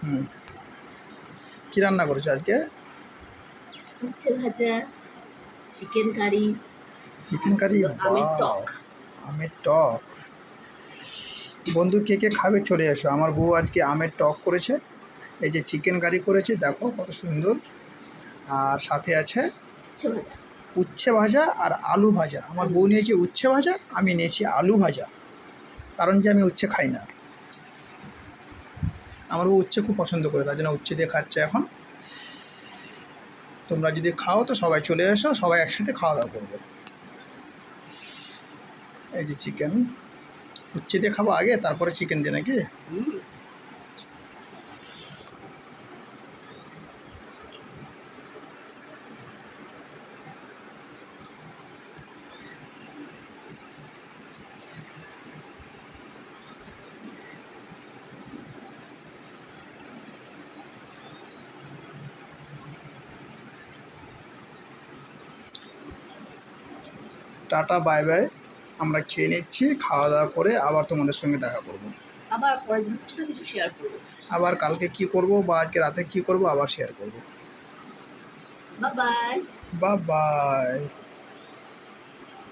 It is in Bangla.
হুম, কী রান্না করেছো আজকে? উচ্ছে ভাজা, চিকেন কারি, চিকেন কারি। আমের বাহ, টক। আমের টক। বন্ধু কে কে খাবে চলে এসো, আমার বউ আজকে আমের টক করেছে। এই যে চিকেন কারি করেছে, দেখো কত সুন্দর। আর সাথে আছে উচ্ছে ভাজা। উচ্ছে ভাজা আর আলু ভাজা। আমার বউ নিয়েছে উচ্ছে ভাজা, আমি নিয়েছি আলু ভাজা, কারণ যে আমি উচ্ছে খাই না। আমার বউ উচ্ছে খুব পছন্দ করে, তার জন্য উচ্ছে দিয়ে খাচ্ছে এখন। তোমরা যদি খাও তো সবাই চলে এসো, সবাই একসাথে খাওয়া দাওয়া করবো। এই যে চিকেন, উচ্ছে দিয়ে খাবো আগে, তারপরে চিকেন দিয়ে নাকি? হুম, টাটা বাই বাই, আমরা খেয়ে নিচ্ছি, খাওয়া দাওয়া করে আবার তোমাদের সঙ্গে দেখা করব। আবার পরের দিন কিছু না কিছু শেয়ার করবো। আবার কালকে কি করব বা আজকে রাতে কি করব আবার শেয়ার করব। Bye bye. Bye bye.